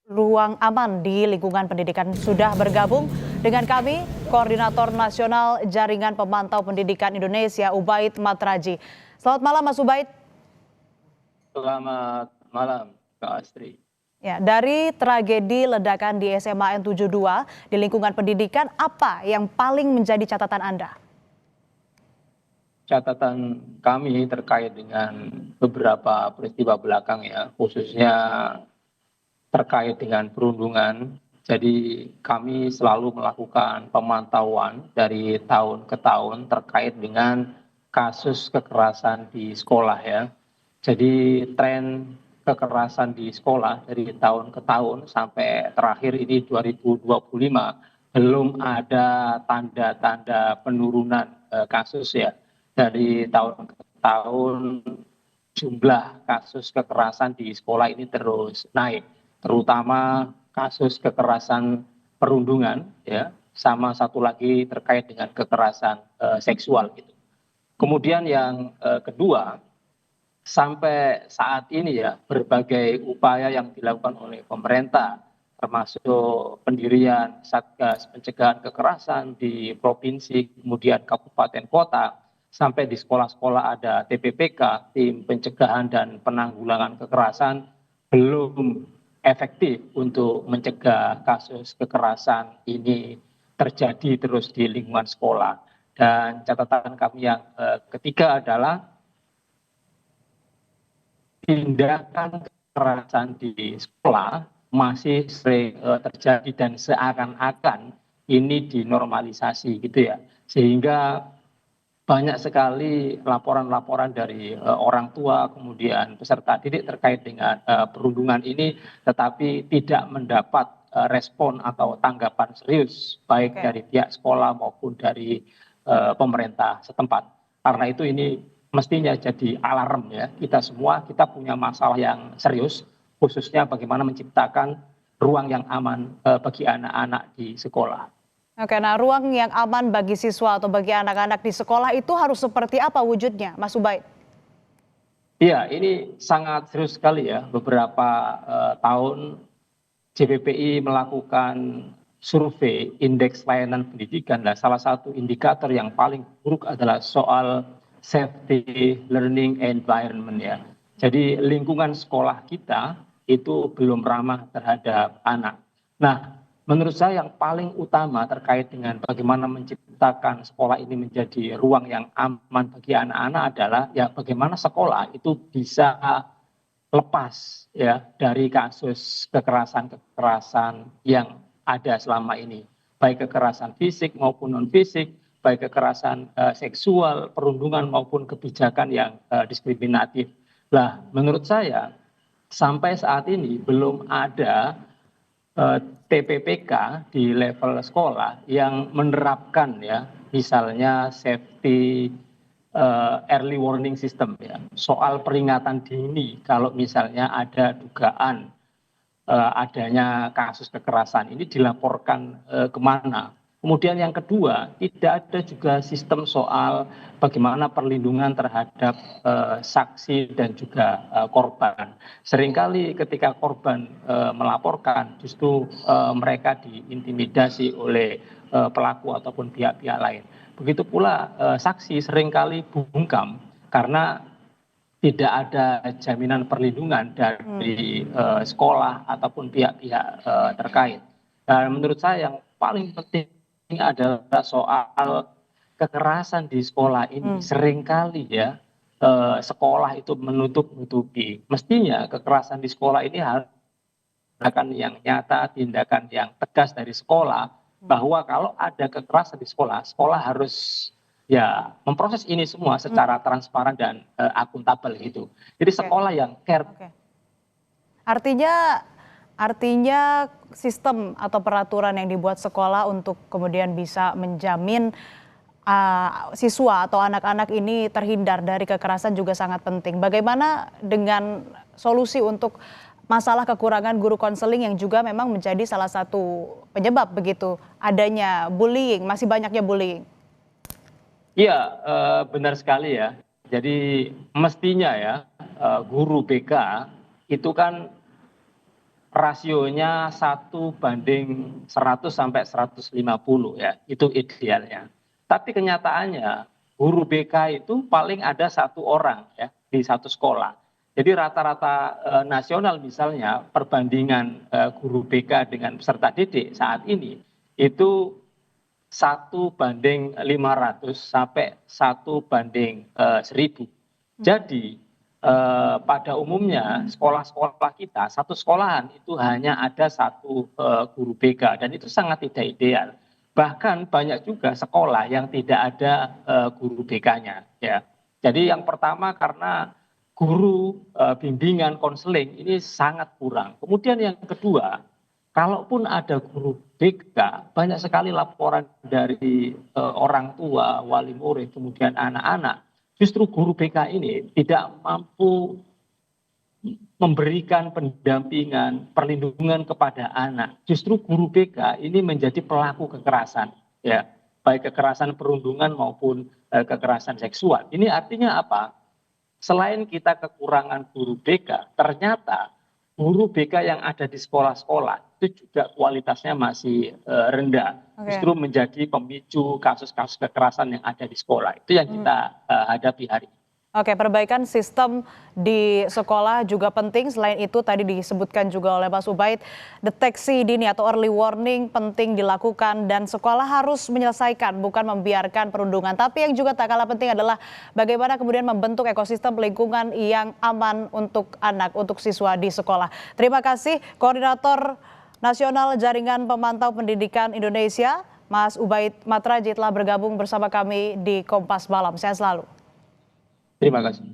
Ruang aman di lingkungan pendidikan sudah bergabung dengan kami, Koordinator Nasional Jaringan Pemantau Pendidikan Indonesia, Ubaid Matraji. Selamat malam, Mas Ubaid. Selamat malam, Kak Astri. Ya, dari tragedi ledakan di SMA N72 di lingkungan pendidikan, apa yang paling menjadi catatan Anda? Catatan kami terkait dengan beberapa peristiwa belakang ya, khususnya terkait dengan perundungan. Jadi kami selalu melakukan pemantauan dari tahun ke tahun terkait dengan kasus kekerasan di sekolah ya. Jadi tren kekerasan di sekolah dari tahun ke tahun sampai terakhir ini 2025 belum ada tanda-tanda penurunan kasus ya. Dari tahun ke tahun jumlah kasus kekerasan di sekolah ini terus naik, terutama kasus kekerasan perundungan ya, sama satu lagi terkait dengan kekerasan seksual gitu. Kemudian yang kedua, sampai saat ini ya berbagai upaya yang dilakukan oleh pemerintah termasuk pendirian Satgas Pencegahan Kekerasan di provinsi, kemudian kabupaten kota, sampai di sekolah-sekolah ada TPPK, Tim Pencegahan dan Penanggulangan Kekerasan, belum efektif untuk mencegah kasus kekerasan ini terjadi terus di lingkungan sekolah. Dan catatan kami yang ketiga adalah tindakan kekerasan di sekolah masih sering terjadi dan seakan-akan ini dinormalisasi gitu ya. Sehingga banyak sekali laporan-laporan dari orang tua kemudian peserta didik terkait dengan perundungan ini, tetapi tidak mendapat respon atau tanggapan serius baik Oke. dari pihak sekolah maupun dari pemerintah setempat. Karena itu ini mestinya jadi alarm ya, kita semua kita punya masalah yang serius, khususnya bagaimana menciptakan ruang yang aman bagi anak-anak di sekolah. Oke, nah ruang yang aman bagi siswa atau bagi anak-anak di sekolah itu harus seperti apa wujudnya, Mas Ubaid? Iya, ini sangat serius sekali ya. Beberapa tahun JPPI melakukan survei indeks layanan pendidikan. Nah, salah satu indikator yang paling buruk adalah soal safety learning environment ya. Jadi lingkungan sekolah kita itu belum ramah terhadap anak. Nah, menurut saya yang paling utama terkait dengan bagaimana menciptakan sekolah ini menjadi ruang yang aman bagi anak-anak adalah ya bagaimana sekolah itu bisa lepas ya dari kasus kekerasan-kekerasan yang ada selama ini, baik kekerasan fisik maupun non fisik, baik kekerasan seksual, perundungan maupun kebijakan yang diskriminatif. Nah, menurut saya sampai saat ini belum ada TPPK di level sekolah yang menerapkan ya, misalnya safety early warning system ya, soal peringatan dini kalau misalnya ada dugaan adanya kasus kekerasan ini dilaporkan kemana. Kemudian yang kedua, tidak ada juga sistem soal bagaimana perlindungan terhadap saksi dan juga korban. Seringkali ketika korban melaporkan, justru mereka diintimidasi oleh pelaku ataupun pihak-pihak lain. Begitu pula saksi seringkali bungkam karena tidak ada jaminan perlindungan dari sekolah ataupun pihak-pihak terkait. Dan menurut saya yang paling penting adalah soal kekerasan di sekolah ini. Seringkali ya sekolah itu menutup-nutupi. Mestinya kekerasan di sekolah ini harus tindakan yang nyata, tindakan yang tegas dari sekolah, bahwa kalau ada kekerasan di sekolah, sekolah harus ya memproses ini semua secara transparan dan akuntabel gitu. Jadi Oke. sekolah yang care. Oke. Artinya sistem atau peraturan yang dibuat sekolah untuk kemudian bisa menjamin siswa atau anak-anak ini terhindar dari kekerasan juga sangat penting. Bagaimana dengan solusi untuk masalah kekurangan guru konseling yang juga memang menjadi salah satu penyebab begitu adanya bullying, masih banyaknya bullying? Iya, benar sekali ya. Jadi mestinya ya guru BK itu kan rasionya 1:100 sampai 150 ya, itu idealnya. Tapi kenyataannya guru BK itu paling ada 1 orang ya di satu sekolah. Jadi rata-rata nasional misalnya perbandingan guru BK dengan peserta didik saat ini itu 1:500 sampai 1:1000. Jadi pada umumnya sekolah-sekolah kita, satu sekolahan itu hanya ada 1 guru BK dan itu sangat tidak ideal. Bahkan banyak juga sekolah yang tidak ada guru BK-nya. Ya. Jadi yang pertama karena guru bimbingan konseling ini sangat kurang. Kemudian yang kedua, kalaupun ada guru BK, banyak sekali laporan dari orang tua, wali murid, kemudian anak-anak. Justru guru BK ini tidak mampu memberikan pendampingan, perlindungan kepada anak. Justru guru BK ini menjadi pelaku kekerasan, ya, baik kekerasan perundungan maupun kekerasan seksual. Ini artinya apa? Selain kita kekurangan guru BK, ternyata guru BK yang ada di sekolah-sekolah itu juga kualitasnya masih rendah. Justru menjadi pemicu kasus-kasus kekerasan yang ada di sekolah. Itu yang kita hadapi hari ini. Oke, perbaikan sistem di sekolah juga penting. Selain itu tadi disebutkan juga oleh Mas Ubaid, deteksi dini atau early warning penting dilakukan dan sekolah harus menyelesaikan, bukan membiarkan perundungan. Tapi yang juga tak kalah penting adalah bagaimana kemudian membentuk ekosistem lingkungan yang aman untuk anak, untuk siswa di sekolah. Terima kasih Koordinator Nasional Jaringan Pemantau Pendidikan Indonesia, Mas Ubaid Matraji telah bergabung bersama kami di Kompas Malam. Sehat selalu. Terima kasih.